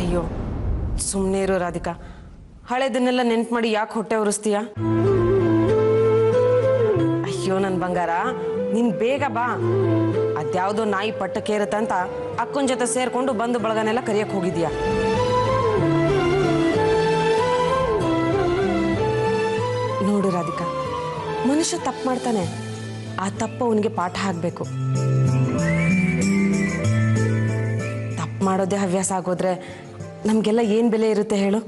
ಅಯ್ಯೋ ಸುಮ್ಮನೆ ಇರೋ ರಾಧಿಕಾ, ಹಳೆದನ್ನೆಲ್ಲ ನೆನ್ಪು ಮಾಡಿ ಯಾಕೆ ಹೊಟ್ಟೆ ಉರಿಸ್ತೀಯ? ಅಯ್ಯೋ ನನ್ನ ಬಂಗಾರ, ನೀನ್ ಬೇಗ ಬಾ. ಅದ್ಯಾವುದೋ ನಾಯಿ ಪಟ್ಟಕ್ಕೇರತ್ತಂತ ಅಕ್ಕನ ಜೊತೆ ಸೇರ್ಕೊಂಡು ಬಂದು ಬಳಗನೆಲ್ಲ ಕರಿಯಕ್ಕೆ ಹೋಗಿದ್ಯಾ? ನೋಡು ರಾಧಿಕಾ, ಮನುಷ್ಯ ತಪ್ಪು ಮಾಡ್ತಾನೆ, ಆ ತಪ್ಪು ಅವನಿಗೆ ಪಾಠ ಆಗ್ಬೇಕು. ತಪ್ಪು ಮಾಡೋದೇ ಹವ್ಯಾಸ ಆಗೋದ್ರೆ ನಮ್ಗೆಲ್ಲ ಏನ್ ಬೆಲೆ ಇರುತ್ತೆ ಹೇಳು?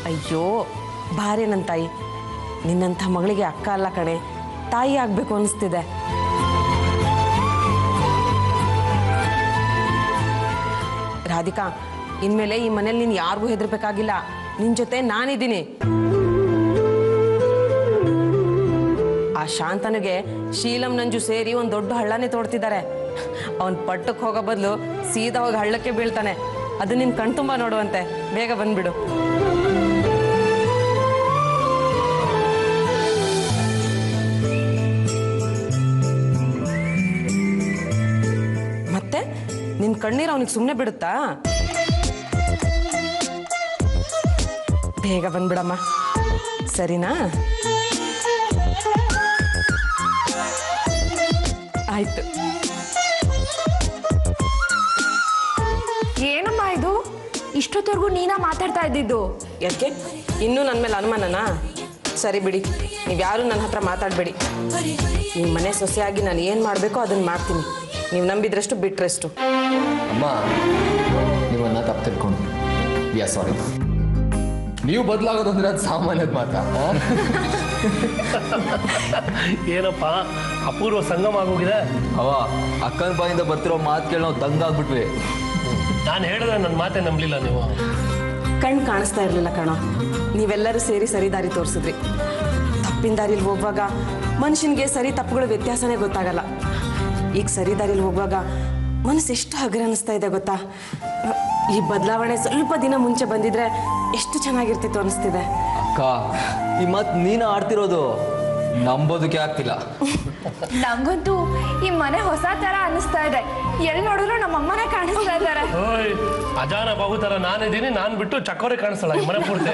ಅಯ್ಯೋ ಬಾರೆ ನನ್ನ ತಾಯಿ, ನಿನ್ನಂಥ ಮಗಳಿಗೆ ಅಕ್ಕ ಅಲ್ಲ ಕಣೆ, ತಾಯಿ ಆಗ್ಬೇಕು ಅನಿಸ್ತಿದೆ. ರಾಧಿಕಾ, ಇನ್ಮೇಲೆ ಈ ಮನೇಲಿ ನೀನು ಯಾರಿಗೂ ಹೆದರ್ಬೇಕಾಗಿಲ್ಲ, ನಿನ್ ಜೊತೆ ನಾನಿದ್ದೀನಿ. ಆ ಶಾಂತನಿಗೆ ಶೀಲಂ ನಂಜು ಸೇರಿ ಒಂದು ದೊಡ್ಡ ಹಳ್ಳನೇ ತೋಡ್ತಿದ್ದಾರೆ. ಅವನ್ ಪಟ್ಟಕ್ಕೆ ಹೋಗೋ ಬದಲು ಸೀದಾ ಹೋಗಿ ಹಳ್ಳಕ್ಕೆ ಬೀಳ್ತಾನೆ. ಅದು ನಿನ್ ಕಣ್ತುಂಬ ನೋಡುವಂತೆ. ಬೇಗ ಬಂದ್ಬಿಡು. ಮತ್ತೆ ನಿನ್ ಕಣ್ಣೀರು ಅವನಿಗೆ ಸುಮ್ಮನೆ ಬಿಡುತ್ತಾ? ಬೇಗ ಬಂದ್ಬಿಡಮ್ಮ, ಸರಿನಾ? ಆಯ್ತು. ಏನಮ್ಮ ಇದು, ಇಷ್ಟೊತ್ತವರೆಗೂ ನೀನಾ ಮಾತಾಡ್ತಾ ಇದ್ದಿದ್ದು? ಯಾಕೆ ಇನ್ನೂ ನನ್ನ ಮೇಲೆ ಅನುಮಾನನಾ? ಸರಿ ಬಿಡಿ, ನೀವ್ಯಾರು ನನ್ನ ಹತ್ರ ಮಾತಾಡಬೇಡಿ. ನಿಮ್ಮ ಮನೆ ಸೊಸೆಯಾಗಿ ನಾನು ಏನು ಮಾಡಬೇಕೋ ಅದನ್ನು ಮಾಡ್ತೀನಿ. ನೀವು ನಂಬಿದ್ರಷ್ಟು ಬಿಟ್ರಷ್ಟು. ಅಮ್ಮ, ನೀವನ್ನ ತಪ್ಪು ತಿಳ್ಕೊಂಡು ಸಾರಿ. ನೀವು ಬದಲಾಗೋದಂದ್ರೆ ಅದು ಸಾಮಾನ್ಯದ ಮಾತಾ? ಏನಪ್ಪ ಅಪೂರ್ವ ಸಂಗಮ ಆಗೋಗಿದೆ. ಅವ ಅಕ್ಕನ ಬಾಯಿಂದ ಬರ್ತಿರೋ ಮಾತು ಕೇಳಿ ನಾವು ದಂಗಾಗ್ಬಿಟ್ವಿ. ನಾನು ಹೇಳಿದ್ರೆ ನನ್ನ ಮಾತೇ ನಂಬಲಿಲ್ಲ ನೀವು. ಕಣ್ಣು ಕಾಣಿಸ್ತಾ ಇರಲಿಲ್ಲ ಕಣೋ, ನೀವೆಲ್ಲರೂ ಸೇರಿ ಸರಿ ದಾರಿ ತೋರಿಸಿದ್ರಿ. ತಪ್ಪಿನ ದಾರಿಲಿ ಹೋಗುವಾಗ ಮನುಷ್ಯನಿಗೆ ಸರಿ ತಪ್ಪುಗಳ ವ್ಯತ್ಯಾಸನೇ ಗೊತ್ತಾಗಲ್ಲ. ಈಗ ಸರಿ ದಾರಿಲಿ ಹೋಗುವಾಗ ಮನಸ್ಸು ಎಷ್ಟು ಹಗರ ಅನ್ನಿಸ್ತಾ ಇದೆ ಗೊತ್ತಾ? ಈ ಬದಲಾವಣೆ ಸ್ವಲ್ಪ ದಿನ ಮುಂಚೆ ಬಂದಿದ್ರೆ ಎಷ್ಟು ಚೆನ್ನಾಗಿರ್ತಿತ್ತು ಅನಿಸ್ತಿದೆ. ಅಕ್ಕ, ಈ ಮಾತು ನೀನು ಆಡ್ತಿರೋದು ನಂಬೋದಕ್ಕೆ ಆಗ್ತಿಲ್ಲ. ನಂಗಂತೂ ಈ ಮನೆ ಹೊಸ ತರ ಅನಿಸ್ತಾ ಇದೆ. ಎಲ್ಲಿ ನೋಡಿದ್ರು ನಮ್ಮ ಅಮ್ಮನೇ ಕಾಣಿಸ್ತಾ ಇದ್ದಾರೆ. ಓಯ್, ಅಜಾನ ಬಾಬು ತರ ನಾನಿದ್ದೀನಿ, ನಾನು ಬಿಟ್ಟು ಚಕ್ಕೋರೆ ಕಾಣಿಸಲ್ಲ ಈ ಮನೆ ಪೂರ್ತಿ.